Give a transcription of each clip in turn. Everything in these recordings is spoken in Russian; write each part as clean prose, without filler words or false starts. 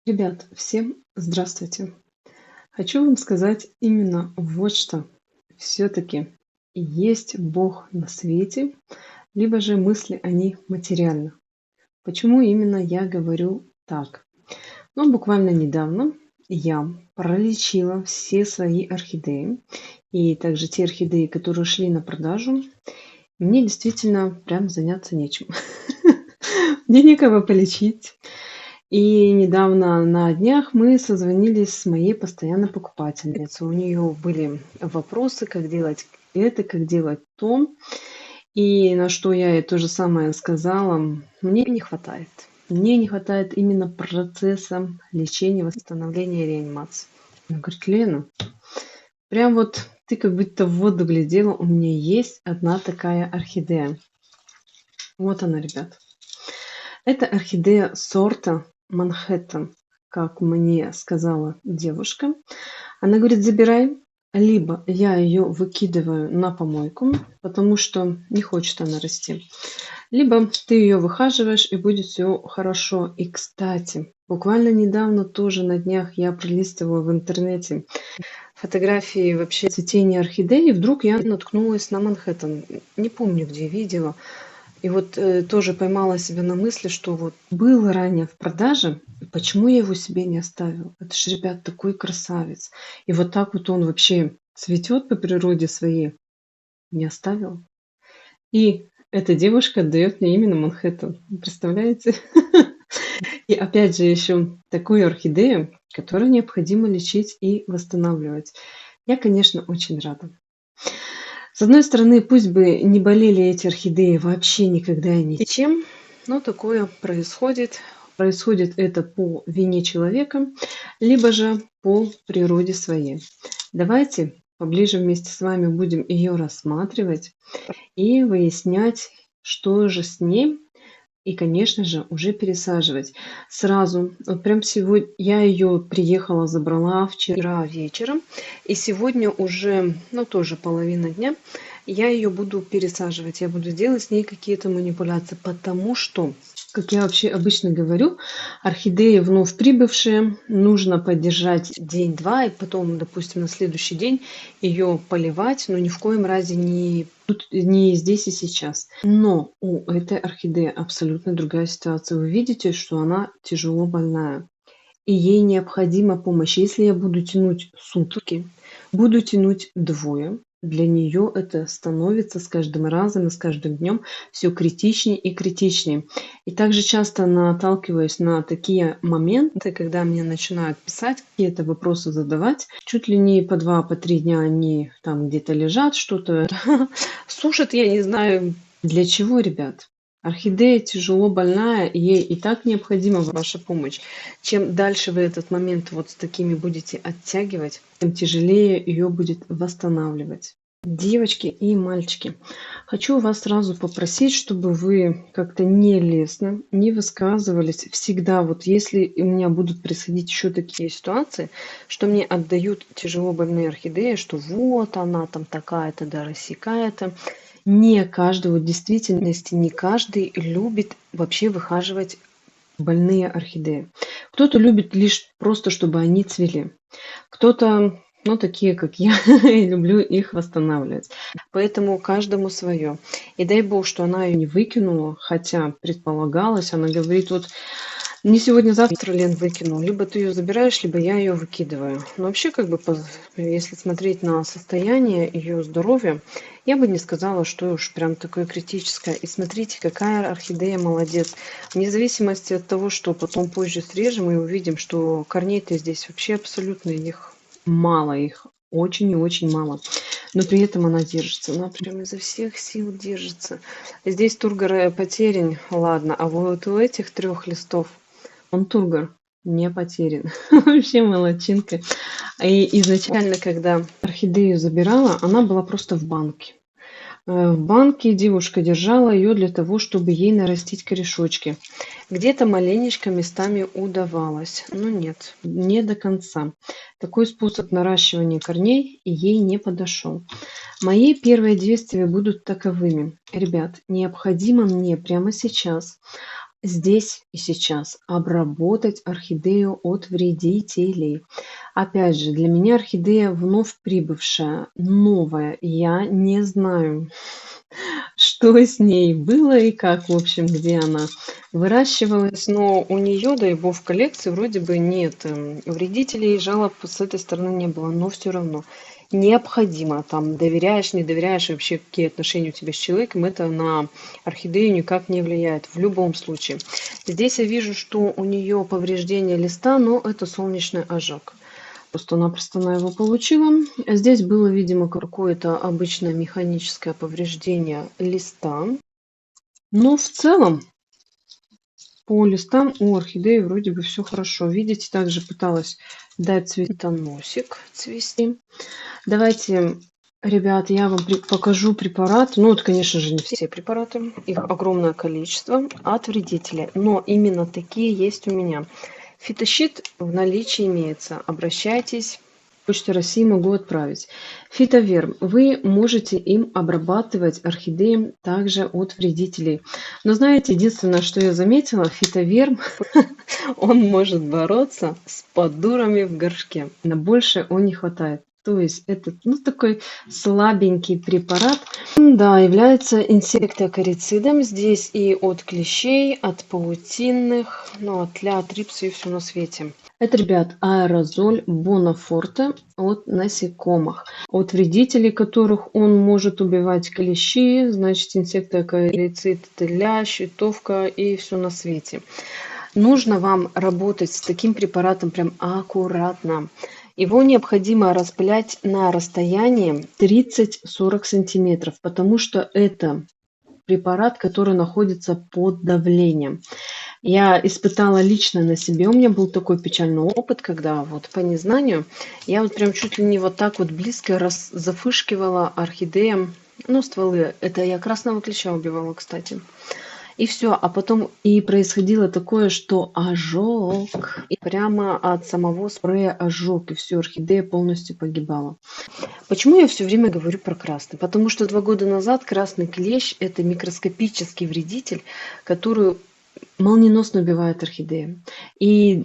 Ребят, всем здравствуйте! Хочу вам сказать именно вот что. Все-таки есть Бог на свете, либо же мысли, они материальны. Почему именно я говорю так? Ну, буквально недавно я пролечила все свои орхидеи, и также те орхидеи, которые шли на продажу. Мне действительно прям заняться нечем. Мне некого полечить. И недавно на днях мы созвонились с моей постоянной покупательницей. У нее были вопросы, как делать это, как делать то. И на что я ей то же самое сказала. Мне не хватает. Мне не хватает именно процесса лечения, восстановления и реанимации. Она говорит: Лена, прям вот ты как будто в воду глядела, у меня есть одна такая орхидея. Вот она, ребят. Это орхидея сорта Манхэттен, как мне сказала девушка. Она говорит: забирай, либо я ее выкидываю на помойку, потому что не хочет она расти, либо ты ее выхаживаешь и будет все хорошо. И, кстати, буквально недавно, тоже на днях, я пролистывала в интернете фотографии вообще цветения орхидеи, и вдруг я наткнулась на Манхэттен. Не помню, где видела. И вот тоже поймала себя на мысли, что вот был ранее в продаже, и почему я его себе не оставила? Это же, ребят, такой красавец. И вот так вот он вообще цветет по природе своей. Не оставила. И эта девушка отдает мне именно Манхэттен. Вы представляете? И опять же еще такую орхидею, которую необходимо лечить и восстанавливать. Я, конечно, очень рада. С одной стороны, пусть бы не болели эти орхидеи вообще никогда и ничем, но такое происходит. Происходит это по вине человека, либо же по природе своей. Давайте поближе вместе с вами будем ее рассматривать и выяснять, что же с ней, и, конечно же, уже пересаживать. Сразу, вот прям сегодня я ее приехала, забрала вчера вечером, и сегодня уже, ну, тоже половина дня, я ее буду пересаживать. Я буду делать с ней какие-то манипуляции, потому что, как я вообще обычно говорю, орхидеи вновь прибывшие нужно поддержать день-два, и потом, допустим, на следующий день ее поливать, но ни в коем разе не здесь и сейчас. Но у этой орхидеи абсолютно другая ситуация. Вы видите, что она тяжело больная, и ей необходима помощь. Если я буду тянуть сутки, буду тянуть двое, для нее это становится с каждым разом и с каждым днем все критичнее и критичнее. И также часто наталкиваюсь на такие моменты, когда мне начинают писать, какие-то вопросы задавать. Чуть ли не по 2-3 дня они там где-то лежат, что-то сушат, я не знаю для чего, ребят. Орхидея тяжело больная, и ей и так необходима ваша помощь. Чем дальше вы этот момент вот с такими будете оттягивать, тем тяжелее ее будет восстанавливать. Девочки и мальчики, хочу вас сразу попросить, чтобы вы как-то нелестно не высказывались всегда. Вот если у меня будут происходить еще такие ситуации, что мне отдают тяжело больные орхидеи, что вот она там такая-то, да, рассекая-то. Не каждый, вот в действительности не каждый любит вообще выхаживать больные орхидеи. Кто-то любит лишь просто, чтобы они цвели. Кто-то, ну, такие, как я, люблю их восстанавливать. Поэтому каждому свое. И дай бог, что она ее не выкинула, хотя предполагалось, она говорит, вот не сегодня-завтра, Лен, выкину. Либо ты ее забираешь, либо я ее выкидываю. Но вообще, как бы, если смотреть на состояние ее здоровья, я бы не сказала, что уж прям такое критическое. И смотрите, какая орхидея молодец. Вне зависимости от того, что потом позже срежем и увидим, что корней-то здесь вообще абсолютно их мало, их очень и очень мало. Но при этом она держится, она прям изо всех сил держится. Здесь тургор потерян, ладно, а вот у этих 3 листов он тургор не потерян. Вообще молодчинка. И изначально, когда орхидею забирала, она была просто в банке. В банке девушка держала ее для того, чтобы ей нарастить корешочки. Где-то маленечко местами удавалось, но нет, не до конца. Такой способ наращивания корней ей не подошел. Мои первые действия будут таковыми. Ребят, необходимо мне прямо сейчас здесь и сейчас обработать орхидею от вредителей. Опять же, для меня орхидея вновь прибывшая, новая. Я не знаю, что с ней было и как, в общем, где она выращивалась. Но у нее, дай бог, в коллекции вроде бы нет вредителей, жалоб с этой стороны не было. Но все равно необходимо, там, доверяешь, не доверяешь, вообще какие отношения у тебя с человеком, это на орхидею никак не влияет в любом случае. Здесь я вижу, что у нее повреждение листа, но это солнечный ожог. Просто-напросто она его получила. Здесь было, видимо, какое-то обычное механическое повреждение листа. Но в целом по листам у орхидеи вроде бы все хорошо. Видите, также пыталась дать цветоносик цвести. Давайте, ребят, я вам покажу препараты. Ну, это, конечно же, не все препараты. Их огромное количество от вредителей. Но именно такие есть у меня. Фитощит в наличии имеется. Обращайтесь. Почте России могу отправить. Фитоверм. Вы можете им обрабатывать орхидеи также от вредителей. Но знаете, единственное, что я заметила, фитоверм, он может бороться с подурами в горшке. На больше он не хватает. То есть это такой слабенький препарат. Да, является инсектокорицидом. Здесь и от клещей, от паутинных, от тля, трипса и все на свете. Это, ребят, аэрозоль Бонафорте от насекомых. От вредителей, которых он может убивать клещи, значит, инсектокорицид, тля, щитовка и все на свете. Нужно вам работать с таким препаратом прям аккуратно. Его необходимо распылять на расстоянии 30-40 сантиметров, потому что это препарат, который находится под давлением. Я испытала лично на себе, у меня был такой печальный опыт, когда вот по незнанию я вот прям чуть ли не вот так вот близко зафышкивала орхидеям, стволы. Это я красного клеща убивала, кстати. И все, а потом и происходило такое, что ожог, и прямо от самого спрея ожог, и все, орхидея полностью погибала. Почему я все время говорю про красный? Потому что 2 года назад красный клещ – это микроскопический вредитель, который молниеносно убивает орхидеи. И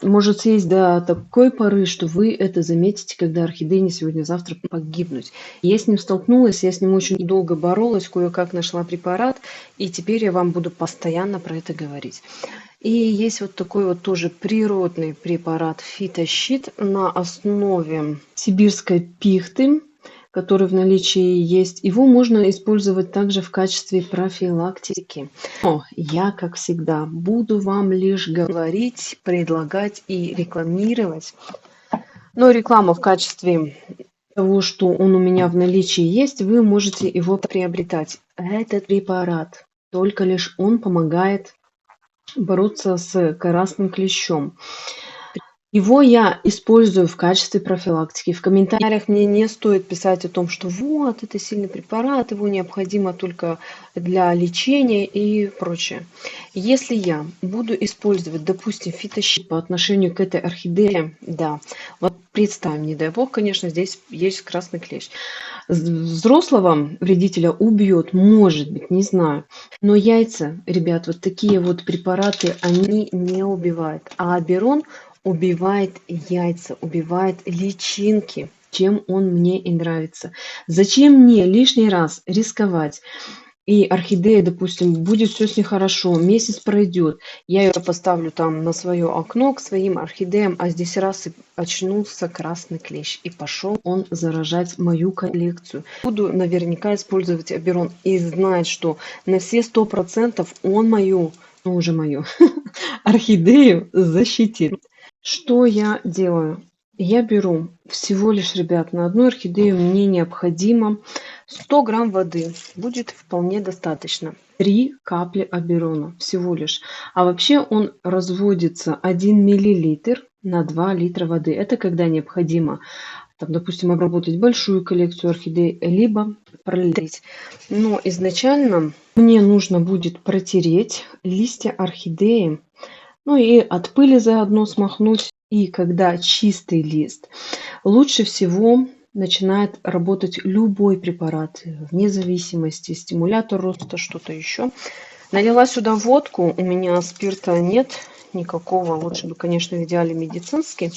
может съесть до такой поры, что вы это заметите, когда орхидеи не сегодня-завтра погибнуть. Я с ним столкнулась, я с ним очень долго боролась, кое-как нашла препарат, и теперь я вам буду постоянно про это говорить. И есть вот такой вот тоже природный препарат фитощит на основе сибирской пихты, который в наличии есть. Его можно использовать также в качестве профилактики. Но я, как всегда, буду вам лишь говорить, предлагать и рекламировать. Но реклама в качестве того, что он у меня в наличии есть, вы можете его приобретать. Этот препарат, только лишь он помогает бороться с красным клещом. Его я использую в качестве профилактики. В комментариях мне не стоит писать о том, что вот, это сильный препарат, его необходимо только для лечения и прочее. Если я буду использовать, допустим, фитощит по отношению к этой орхидее, да, вот представим, не дай бог, конечно, здесь есть красный клещ. Взрослого вредителя убьет, может быть, не знаю. Но яйца, ребят, вот такие вот препараты, они не убивают. А аберон убивает яйца, убивает личинки, чем он мне и нравится. Зачем мне лишний раз рисковать? И орхидея, допустим, будет все с ней хорошо, месяц пройдет, я ее поставлю там на свое окно к своим орхидеям, а здесь раз и очнулся красный клещ, и пошел он заражать мою коллекцию. Буду наверняка использовать аберон и знать, что на все 100% он уже мою орхидею защитит. Что я делаю? Я беру всего лишь, ребят, на одну орхидею мне необходимо 100 грамм воды. Будет вполне достаточно. 3 капли аберона всего лишь. А вообще он разводится 1 миллилитр на 2 литра воды. Это когда необходимо, допустим, обработать большую коллекцию орхидей, либо пролить. Но изначально мне нужно будет протереть листья орхидеи, и от пыли заодно смахнуть. И когда чистый лист, лучше всего начинает работать любой препарат, вне зависимости, стимулятор роста, что-то еще. Налила сюда водку, у меня спирта нет никакого, лучше бы, конечно, в идеале медицинский.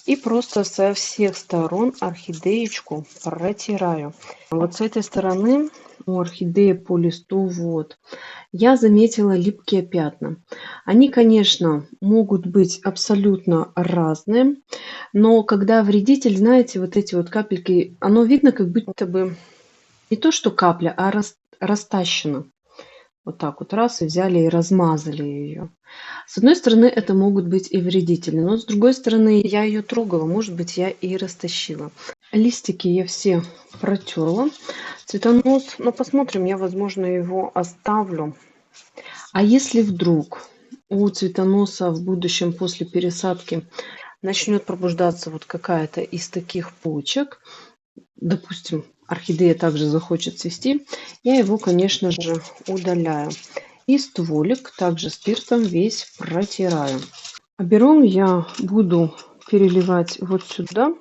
И просто со всех сторон орхидеечку протираю. Вот с этой стороны у орхидеи по листу вот я заметила липкие пятна. Они, конечно, могут быть абсолютно разные, но когда вредитель, знаете, вот эти вот капельки, оно видно, как будто бы не то, что капля, а растащена. Вот так вот раз и взяли и размазали ее. С одной стороны, это могут быть и вредители, но с другой стороны, я ее трогала, может быть, я и растащила. Листики я все протерла. Цветонос, ну посмотрим, я, возможно, его оставлю. А если вдруг у цветоноса в будущем после пересадки начнет пробуждаться вот какая-то из таких почек, допустим, орхидея также захочет цвести, я его, конечно же, удаляю. И стволик также спиртом весь протираю. Аберон я буду переливать вот сюда.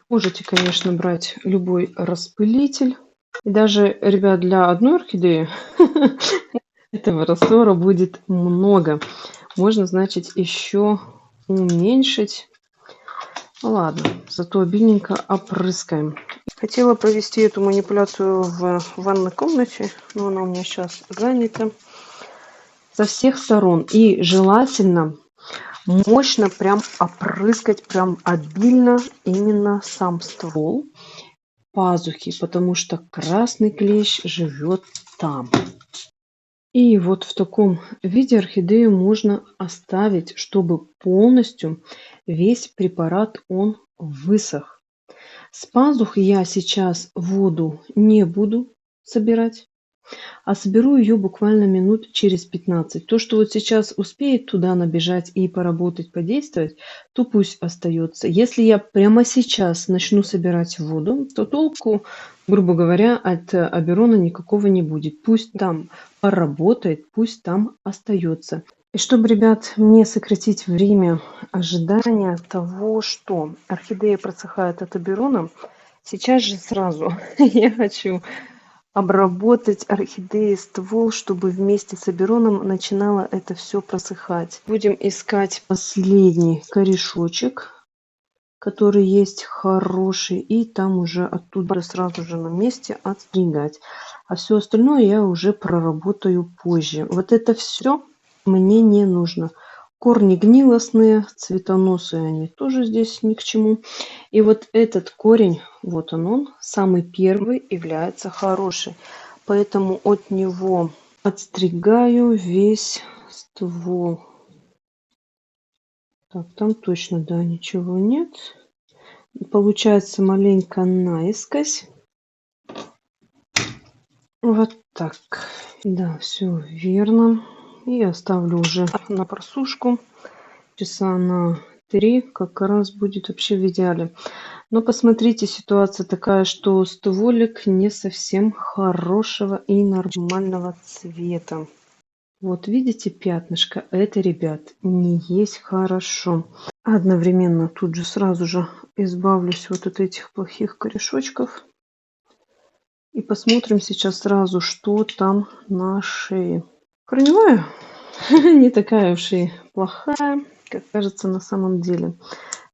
Можете, конечно, брать любой распылитель. И даже, ребят, для одной орхидеи этого раствора будет много. Можно, значит, еще уменьшить. Ну ладно, зато обильненько опрыскаем. Хотела провести эту манипуляцию в ванной комнате, но она у меня сейчас занята. Со всех сторон. И желательно мощно прям опрыскать, прям обильно именно сам ствол пазухи, потому что красный клещ живет там. И вот в таком виде орхидею можно оставить, чтобы полностью весь препарат он высох. С пазух я сейчас воду не буду собирать, а соберу ее буквально минут через 15. То, что вот сейчас успеет туда набежать и поработать, подействовать, то пусть остается. Если я прямо сейчас начну собирать воду, то толку, грубо говоря, от аберона никакого не будет. Пусть там поработает, пусть там остается. И чтобы, ребят, мне сократить время ожидания того, что орхидея просыхает от аберона, сейчас же сразу я хочу обработать орхидеи ствол, чтобы вместе с абероном начинало это все просыхать. Будем искать последний корешочек, который есть хороший, и там уже оттуда сразу же на месте отстригать. А все остальное я уже проработаю позже. Вот это все мне не нужно. Корни гнилостные, цветоносые, они тоже здесь ни к чему. И вот этот корень, вот он, самый первый является хороший. Поэтому от него отстригаю весь ствол. Так, там точно, да, ничего нет. Получается маленько наискось. Вот так. Да, все верно. И оставлю уже на просушку. Часа на 3 как раз будет вообще в идеале. Но посмотрите, ситуация такая, что стволик не совсем хорошего и нормального цвета. Вот видите пятнышко? Это, ребят, не есть хорошо. Одновременно тут же сразу же избавлюсь вот от этих плохих корешочков. И посмотрим сейчас сразу, что там на шее. Корневая не такая уж и плохая, как кажется на самом деле.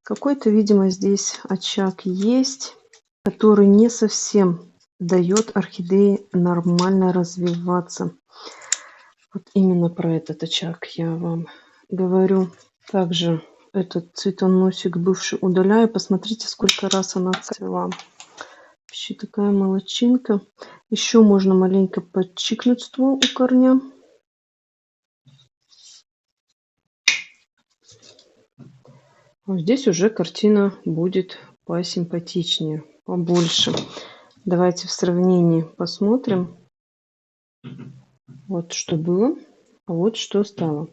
Какой-то, видимо, здесь очаг есть, который не совсем дает орхидее нормально развиваться. Вот именно про этот очаг я вам говорю. Также этот цветоносик бывший удаляю. Посмотрите, сколько раз она цвела. Вообще такая молодчинка. Еще можно маленько подчикнуть ствол у корня. Вот здесь уже картина будет посимпатичнее, побольше. Давайте в сравнении посмотрим. Вот что было, а вот что стало.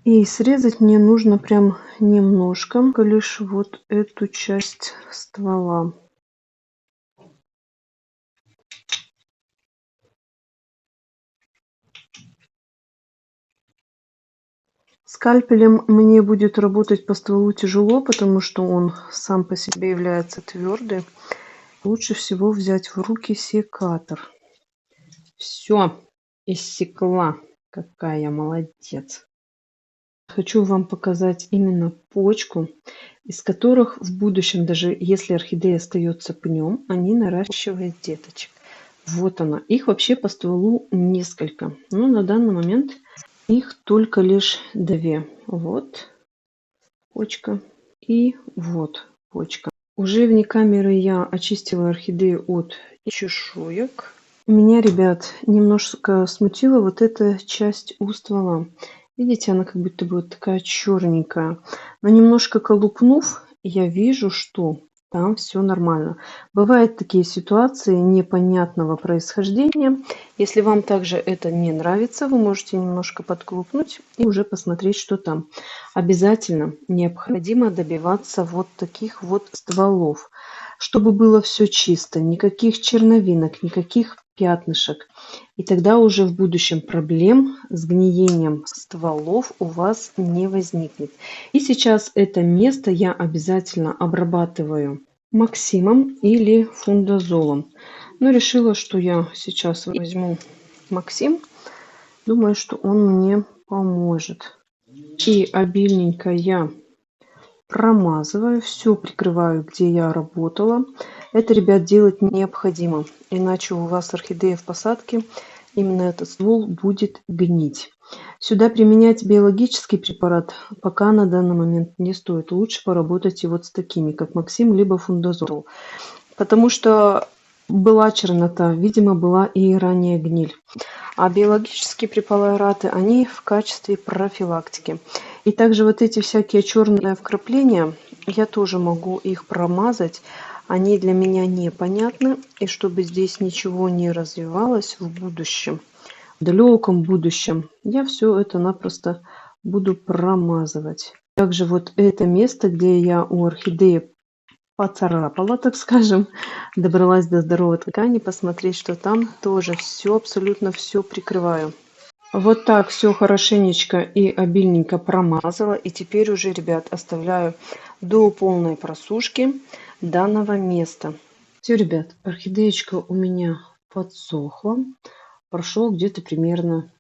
И срезать мне нужно прям немножко, лишь вот эту часть ствола. Скальпелем мне будет работать по стволу тяжело, потому что он сам по себе является твердый. Лучше всего взять в руки секатор. Все, иссекла Какая я молодец. Хочу вам показать именно почку, из которых в будущем, даже если орхидея остается пнем, они наращивают деточек. Вот она. Их вообще по стволу несколько. Но на данный момент их только лишь две. Вот почка и вот почка. Уже вне камеры я очистила орхидею от чешуек. Меня, ребят, немножко смутила вот эта часть у ствола. Видите, она как будто бы вот такая черненькая. Но немножко колупнув, я вижу, что там все нормально. Бывают такие ситуации непонятного происхождения. Если вам также это не нравится, вы можете немножко подколупнуть и уже посмотреть, что там. Обязательно необходимо добиваться вот таких вот стволов, чтобы было все чисто, никаких черновинок, никаких пятнышек. И тогда уже в будущем проблем с гниением стволов у вас не возникнет. И сейчас это место я обязательно обрабатываю Максимом или фундазолом. Но решила, что я сейчас возьму Максим. Думаю, что он мне поможет. И обильненько я промазываю, все прикрываю, где я работала. Это, ребят, делать необходимо, иначе у вас орхидея в посадке, именно этот ствол будет гнить. Сюда применять биологический препарат пока на данный момент не стоит. Лучше поработать и вот с такими, как Максим, либо фундазол. Потому что была чернота, видимо, была и ранее гниль. А биологические препараты, они в качестве профилактики. И также вот эти всякие черные вкрапления, я тоже могу их промазать. Они для меня непонятны. И чтобы здесь ничего не развивалось в будущем, в далеком будущем, я все это напросто буду промазывать. Также вот это место, где я у орхидеи поцарапала, так скажем, добралась до здоровой ткани, посмотреть, что там тоже все, абсолютно все прикрываю. Вот так все хорошенечко и обильненько промазала. И теперь уже, ребят, оставляю до полной просушки данного места. Все, ребят, орхидеечка у меня подсохла. Прошел где-то примерно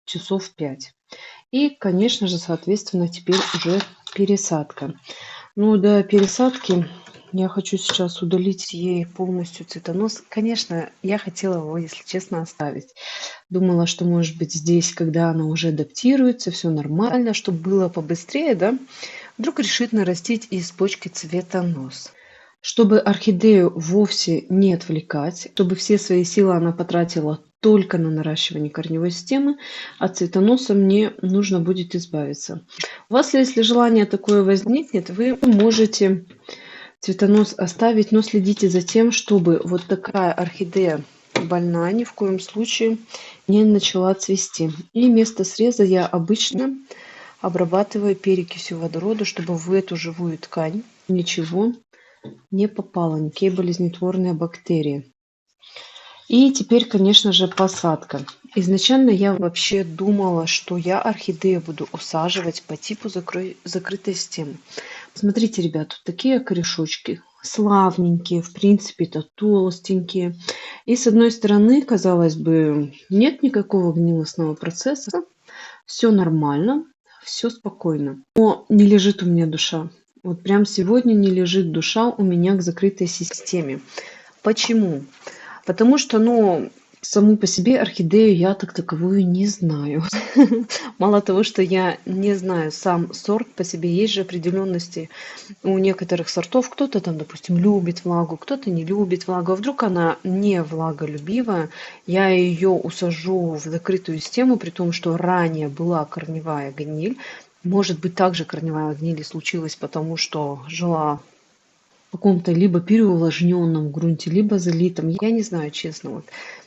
часов 5. И, конечно же, соответственно, теперь уже пересадка. Ну, до пересадки я хочу сейчас удалить ей полностью цветонос. Конечно, я хотела его, если честно, оставить. Думала, что, может быть, здесь, когда она уже адаптируется, все нормально, чтобы было побыстрее, да, вдруг решит нарастить из почки цветонос. Чтобы орхидею вовсе не отвлекать, чтобы все свои силы она потратила только на наращивание корневой системы, от цветоноса мне нужно будет избавиться. У вас, если желание такое возникнет, вы можете цветонос оставить, но следите за тем, чтобы вот такая орхидея больная ни в коем случае не начала цвести. И место среза я обычно обрабатываю перекисью водорода, чтобы в эту живую ткань ничего не попало, никакие болезнетворные бактерии. И теперь, конечно же, посадка. Изначально я вообще думала, что я орхидею буду усаживать по типу закрытой системы. Смотрите, ребят, тут такие корешочки славненькие, в принципе-то толстенькие. И с одной стороны, казалось бы, нет никакого гнилостного процесса, все нормально, все спокойно. Но не лежит у меня душа. Вот прям сегодня не лежит душа у меня к закрытой системе. Почему? Потому что, ну, саму по себе орхидею я так таковую не знаю. Мало того, что я не знаю сам сорт по себе, есть же определенности у некоторых сортов. Кто-то там, допустим, любит влагу, кто-то не любит влагу. А вдруг она не влаголюбивая, я ее усажу в закрытую систему, при том, что ранее была корневая гниль. Может быть, также корневая гниль случилась, потому что жила в каком-то либо переувлажненном грунте, либо залитом. Я не знаю, честно, вот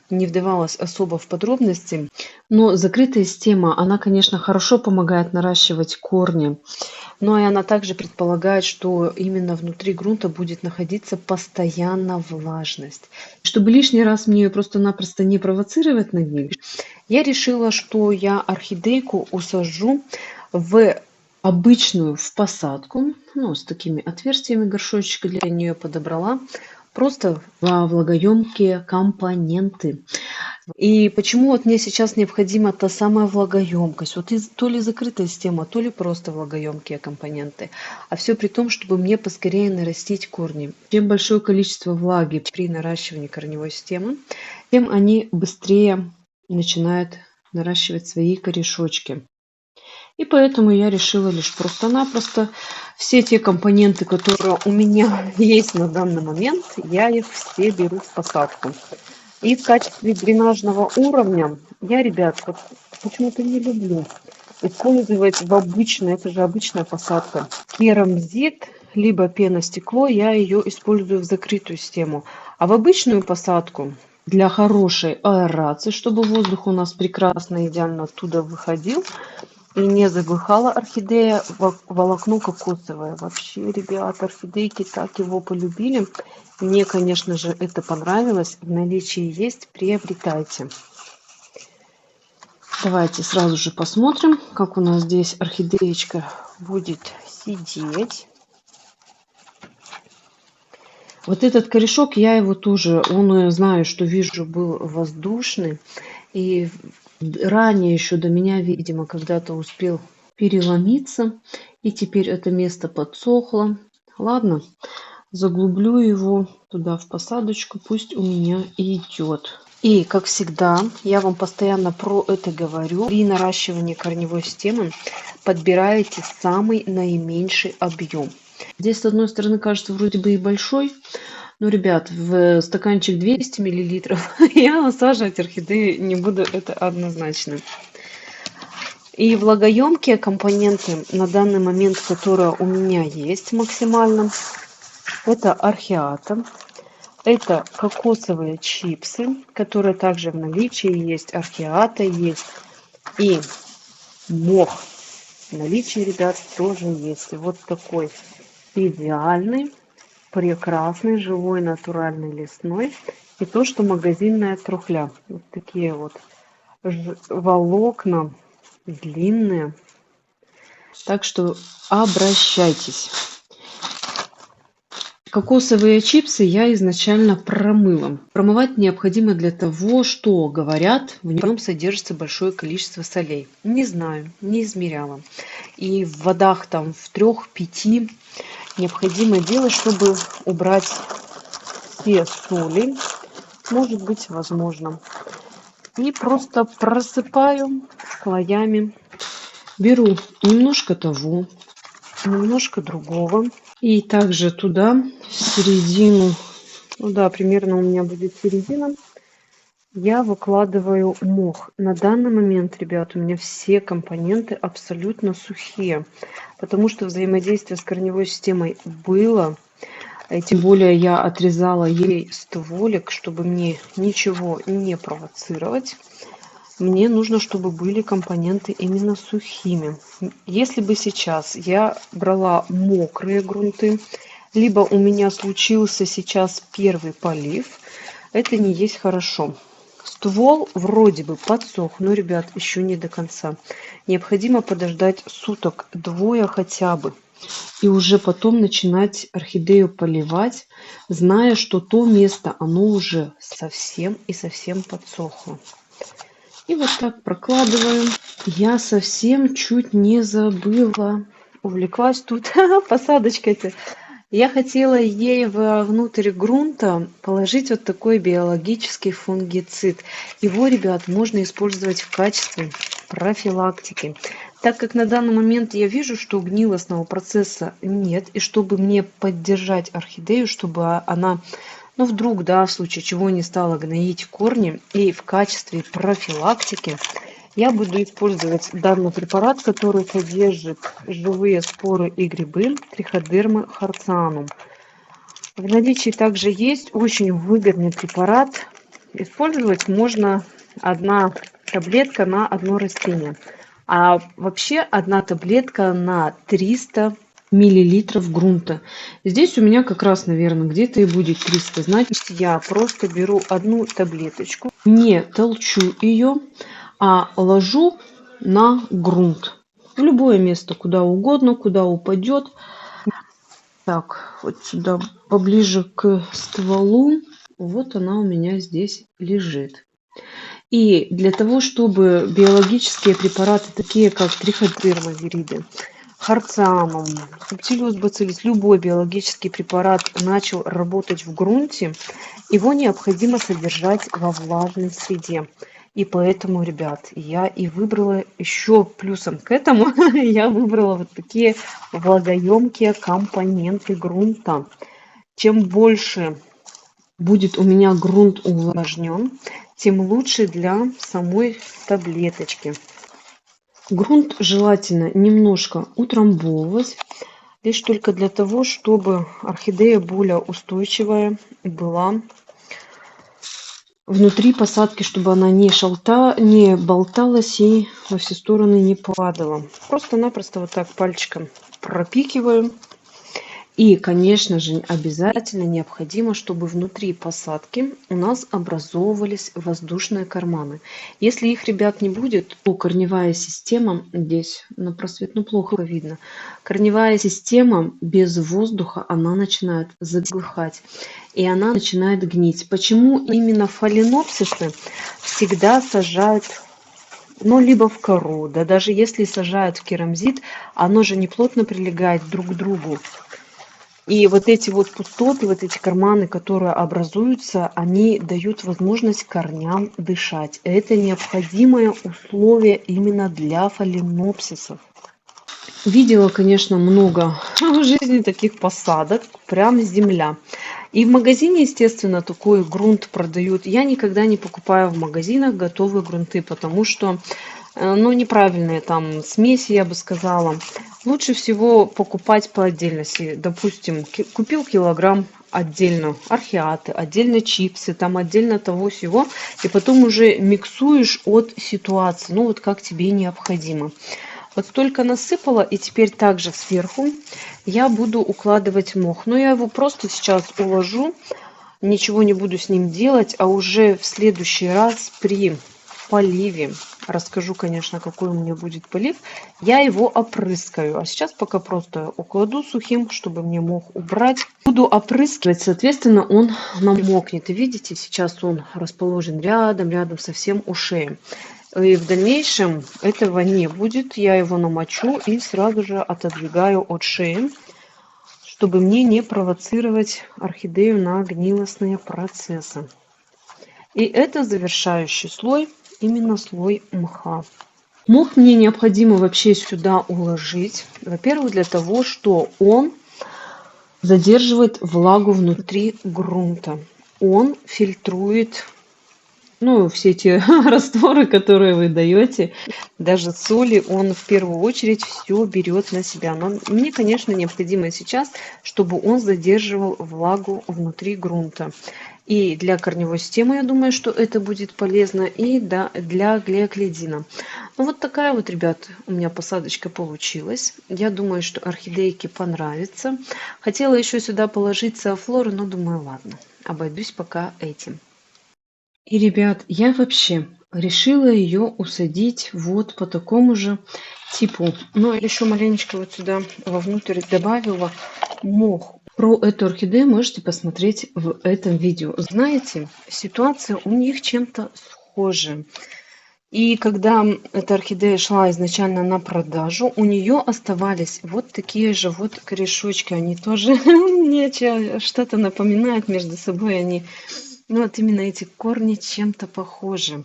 не вдавалась особо в подробности. Но закрытая система, она, конечно, хорошо помогает наращивать корни, но и она также предполагает, что именно внутри грунта будет находиться постоянно влажность. Чтобы лишний раз мне ее просто-напросто не провоцировать на гниль, я решила, что я орхидейку усажу в обычную в посадку, ну, с такими отверстиями горшочек для нее подобрала, просто во влагоемкие компоненты. И почему вот мне сейчас необходима та самая влагоемкость? Вот то ли закрытая система, то ли просто влагоемкие компоненты. А все при том, чтобы мне поскорее нарастить корни. Чем большое количество влаги при наращивании корневой системы, тем они быстрее начинают наращивать свои корешочки. И поэтому я решила лишь просто-напросто все те компоненты, которые у меня есть на данный момент, я их все беру в посадку. И в качестве дренажного уровня я, ребят, вот почему-то не люблю использовать в обычной, это же обычная посадка, керамзит, либо пеностекло, я ее использую в закрытую систему. А в обычную посадку для хорошей аэрации, чтобы воздух у нас прекрасно, идеально оттуда выходил, и не забыхала орхидея, волокно кокосовое. Вообще, ребята, орхидейки так его полюбили. Мне, конечно же, это понравилось. В наличии есть, приобретайте. Давайте сразу же посмотрим, как у нас здесь орхидеечка будет сидеть. Вот этот корешок, я его тоже, он, знаю, что вижу, был воздушный. И ранее еще до меня, видимо, когда-то успел переломиться. И теперь это место подсохло. Ладно, заглублю его туда в посадочку, пусть у меня идет. И, как всегда, я вам постоянно про это говорю. При наращивании корневой системы подбираете самый наименьший объем. Здесь, с одной стороны, кажется вроде бы и большой, но, ребят, в стаканчик 200 миллилитров я насаживать орхидеи не буду, это однозначно. И влагоемкие компоненты на данный момент, которые у меня есть максимально, это орхиата, это кокосовые чипсы, которые также в наличии есть, орхиата есть, и мох в наличии, ребят, тоже есть. И вот такой идеальный, прекрасный, живой, натуральный лесной. И то, что магазинная трухля. Вот такие вот волокна длинные. Так что обращайтесь. Кокосовые чипсы я изначально промыла. Промывать необходимо для того, что, говорят, в нем содержится большое количество солей. Не знаю, не измеряла. И в водах там в 3-5 необходимо делать, чтобы убрать все соли. Может быть, возможно. И просто просыпаю слоями. Беру немножко того, немножко другого. И также туда, в середину, ну да, примерно у меня будет середина, я выкладываю мох. На данный момент, ребят, у меня все компоненты абсолютно сухие, потому что взаимодействие с корневой системой было. Тем более я отрезала ей стволик, чтобы мне ничего не провоцировать. Мне нужно, чтобы были компоненты именно сухими. Если бы сейчас я брала мокрые грунты, либо у меня случился сейчас первый полив, это не есть хорошо. Ствол вроде бы подсох, но, ребят, еще не до конца. Необходимо подождать суток-двое хотя бы. И уже потом начинать орхидею поливать, зная, что то место, оно уже совсем и совсем подсохло. И вот так прокладываю. Я совсем чуть не забыла. Увлеклась тут посадочкой-то. Я хотела ей внутрь грунта положить вот такой биологический фунгицид. Его, ребят, можно использовать в качестве профилактики. Так как на данный момент я вижу, что гнилостного процесса нет, и чтобы мне поддержать орхидею, чтобы она, ну вдруг, да, в случае чего не стала гноить корни, и в качестве профилактики я буду использовать данный препарат, который содержит живые споры и грибы триходермы харцианум. В наличии также есть очень выгодный препарат. Использовать можно 1 таблетка на 1 растение. А вообще 1 таблетка на 300 миллилитров грунта. Здесь у меня как раз, наверное, где-то и будет 300. Значит, я просто беру 1 таблеточку, не толчу ее, а ложу на грунт. В любое место, куда угодно, куда упадет. Так, вот сюда поближе к стволу. Вот она у меня здесь лежит. И для того, чтобы биологические препараты, такие как триходермовириды, харцианум, субтилиус бациллус, любой биологический препарат начал работать в грунте, его необходимо содержать во влажной среде. И поэтому, ребят, я и выбрала еще плюсом к этому, я выбрала вот такие влагоемкие компоненты грунта. Чем больше будет у меня грунт увлажнен, тем лучше для самой таблеточки. Грунт желательно немножко утрамбовывать, лишь только для того, чтобы орхидея более устойчивая была внутри посадки, чтобы она не болталась и во все стороны не падала. Просто-напросто вот так пальчиком пропикиваю. И, конечно же, обязательно необходимо, чтобы внутри посадки у нас образовывались воздушные карманы. Если их, ребят, не будет, то корневая система, здесь на просвет, ну плохо видно, корневая система без воздуха, она начинает заглыхать. И она начинает гнить. Почему именно фаленопсисы всегда сажают, ну, либо в кору, да даже если сажают в керамзит, оно же не плотно прилегает друг к другу. И вот эти вот пустоты, вот эти карманы, которые образуются, они дают возможность корням дышать. Это необходимое условие именно для фаленопсисов. Видела, конечно, много в жизни таких посадок, прям земля. И в магазине, естественно, такой грунт продают. Я никогда не покупаю в магазинах готовые грунты, потому что, ну, неправильные там смеси, я бы сказала. Лучше всего покупать по отдельности. Допустим, купил килограмм отдельно орхиаты, отдельно чипсы, там отдельно того всего, и потом уже миксуешь от ситуации, ну вот как тебе необходимо. Вот столько насыпала, и теперь также сверху я буду укладывать мох. Но я его просто сейчас уложу, ничего не буду с ним делать, а уже в следующий раз при поливе, расскажу, конечно, какой у меня будет полив, я его опрыскаю. А сейчас пока просто укладу сухим, чтобы мне мох убрать. Буду опрыскивать, соответственно, он намокнет. И видите, сейчас он расположен рядом совсем у шеи. И в дальнейшем этого не будет. Я его намочу и сразу же отодвигаю от шеи, чтобы мне не провоцировать орхидею на гнилостные процессы. И это завершающий слой, именно слой мха. Мох мне необходимо вообще сюда уложить. Во-первых, для того, что он задерживает влагу внутри грунта. Он фильтрует, ну, все эти растворы, которые вы даете, даже соли, он в первую очередь все берет на себя. Но мне, конечно, необходимо сейчас, чтобы он задерживал влагу внутри грунта. И для корневой системы, я думаю, что это будет полезно, и для глиоклидина. Ну, вот такая вот, ребят, у меня посадочка получилась. Я думаю, что орхидейке понравится. Хотела еще сюда положить софлору, но думаю, ладно, обойдусь пока этим. И, ребят, я вообще решила ее усадить вот по такому же типу. Но еще маленечко вот сюда вовнутрь добавила мох. Про эту орхидею можете посмотреть в этом видео. Знаете, ситуация у них чем-то схожа. И когда эта орхидея шла изначально на продажу, у нее оставались вот такие же вот корешочки. Они тоже мне что-то напоминают между собой. Они, ну вот именно эти корни чем-то похожи.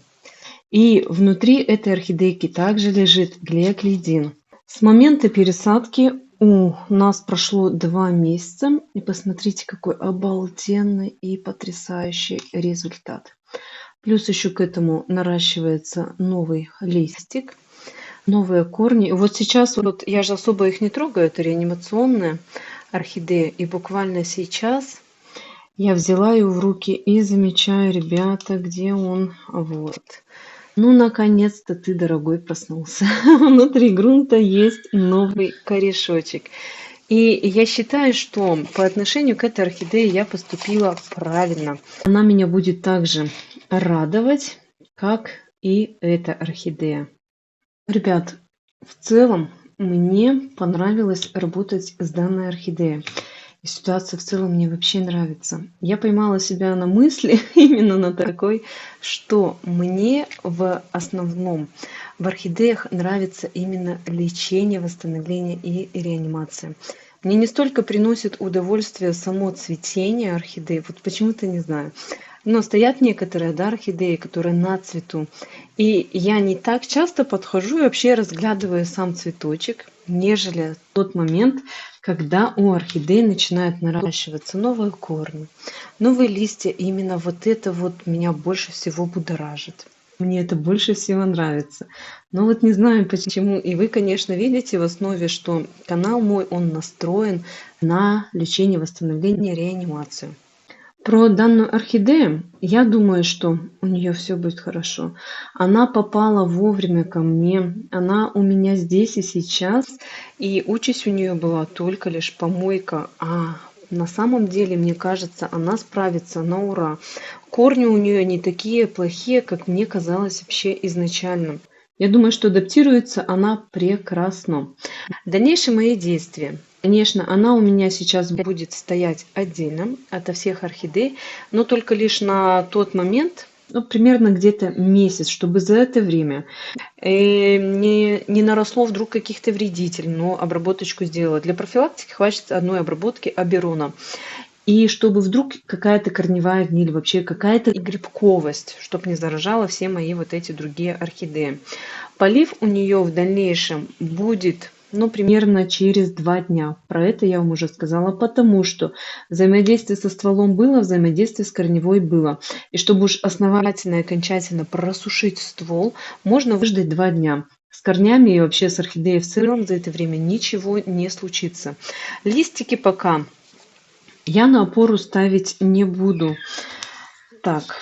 И внутри этой орхидейки также лежит глиоклидин. С момента пересадки у нас прошло 2 месяца. И посмотрите, какой обалденный и потрясающий результат. Плюс еще к этому наращивается новый листик, новые корни. Вот сейчас вот я же особо их не трогаю, это реанимационная орхидея. И буквально сейчас я взяла ее в руки и замечаю, ребята, где он. Вот. Ну, наконец-то ты, дорогой, проснулся. Внутри грунта есть новый корешочек. И я считаю, что по отношению к этой орхидее я поступила правильно. Она меня будет также радовать, как и эта орхидея. Ребят, в целом мне понравилось работать с данной орхидеей. И ситуация в целом мне вообще нравится. Я поймала себя на мысли именно на такой, что мне в основном в орхидеях нравится именно лечение, восстановление и реанимация. Мне не столько приносит удовольствие само цветение орхидей, вот почему-то не знаю. Но стоят некоторые, да, орхидеи, которые на цвету. И я не так часто подхожу и вообще разглядываю сам цветочек, нежели в тот момент, когда у орхидеи начинают наращиваться новые корни, новые листья. И именно вот это вот меня больше всего будоражит. Мне это больше всего нравится. Но вот не знаю почему. И вы, конечно, видите в основе, что канал мой, он настроен на лечение, восстановление, реанимацию. Про данную орхидею, я думаю, что у нее все будет хорошо. Она попала вовремя ко мне, она у меня здесь и сейчас, и участь у нее была только лишь помойка. А на самом деле, мне кажется, она справится на ура. Корни у нее не такие плохие, как мне казалось вообще изначально. Я думаю, что адаптируется она прекрасно. Дальнейшие мои действия. Конечно, она у меня сейчас будет стоять отдельно ото всех орхидей, но только лишь на тот момент, ну, примерно где-то месяц, чтобы за это время не наросло вдруг каких-то вредителей, но обработочку сделала. Для профилактики хватит одной обработки аберона. И чтобы вдруг какая-то корневая гниль, вообще какая-то грибковость, чтобы не заражала все мои вот эти другие орхидеи. Полив у нее в дальнейшем будет, ну, примерно через 2 дня. Про это я вам уже сказала, потому что взаимодействие со стволом было, взаимодействие с корневой было. И чтобы уж основательно и окончательно просушить ствол, можно выждать 2 дня. С корнями и вообще с орхидеей в целом за это время ничего не случится. Листики пока я на опору ставить не буду. Так,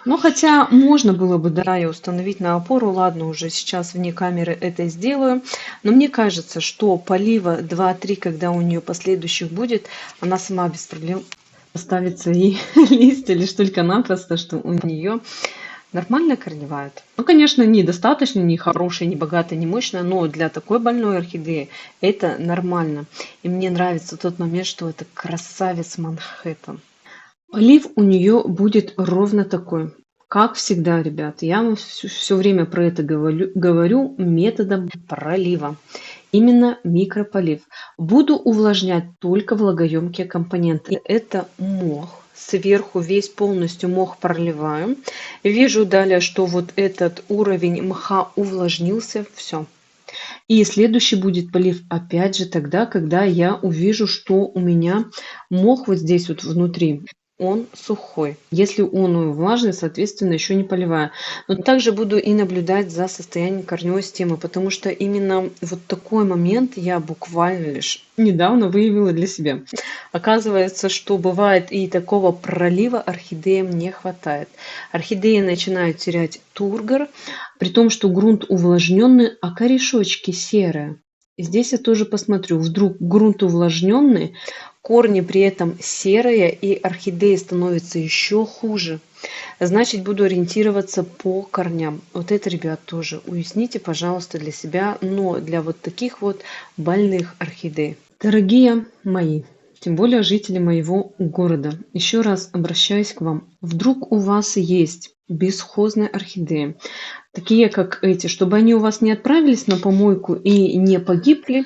ну хотя можно было бы, да, и установить на опору. Ладно, уже сейчас вне камеры это сделаю. Но мне кажется, что полива 2-3, когда у нее последующих будет, она сама без проблем поставит свои листья, лишь только-напросто, что у нее нормально корневает. Ну, конечно, недостаточно, не хорошая, не богатая, не мощная, но для такой больной орхидеи это нормально. И мне нравится тот момент, что это красавец Манхэттен. Полив у нее будет ровно такой. Как всегда, ребят, я вам все время про это говорю методом пролива. Именно микрополив. Буду увлажнять только влагоемкие компоненты. Это мох. Сверху весь полностью мох проливаю. Вижу далее, что вот этот уровень мха увлажнился. Все. И следующий будет полив опять же тогда, когда я увижу, что у меня мох вот здесь вот внутри, он сухой. Если он влажный, соответственно, еще не поливаю. Но также буду и наблюдать за состоянием корневой системы, потому что именно вот такой момент я буквально лишь недавно выявила для себя. Оказывается, что бывает и такого пролива орхидеям не хватает. Орхидеи начинают терять тургор, при том, что грунт увлажненный, а корешочки серые. И здесь я тоже посмотрю, вдруг грунт увлажненный, корни при этом серые, и орхидеи становятся еще хуже. Значит, буду ориентироваться по корням. Вот это, ребят, тоже уясните, пожалуйста, для себя, но для вот таких вот больных орхидей. Дорогие мои, тем более жители моего города, еще раз обращаюсь к вам. Вдруг у вас есть бесхозные орхидеи, такие как эти, чтобы они у вас не отправились на помойку и не погибли,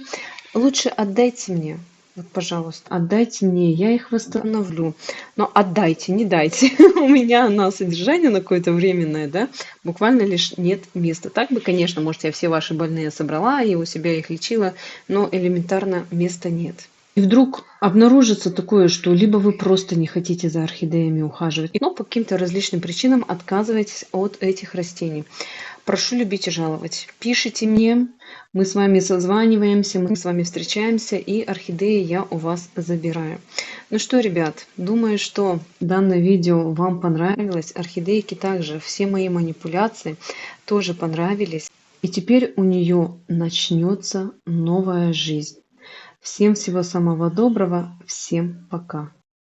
лучше отдайте мне. Вот, пожалуйста, отдайте мне, я их восстановлю. Но отдайте, не дайте. У меня на содержание на какое-то временное, да, буквально лишь нет места. Так бы, конечно, может, я все ваши больные собрала и у себя их лечила, но элементарно места нет. И вдруг обнаружится такое, что либо вы просто не хотите за орхидеями ухаживать, но по каким-то различным причинам отказываетесь от этих растений. Прошу любить и жаловать. Пишите мне, мы с вами созваниваемся, мы с вами встречаемся, и орхидеи я у вас забираю. Ну что, ребят, думаю, что данное видео вам понравилось. Орхидейки также, все мои манипуляции тоже понравились. И теперь у нее начнется новая жизнь. Всем всего самого доброго, всем пока.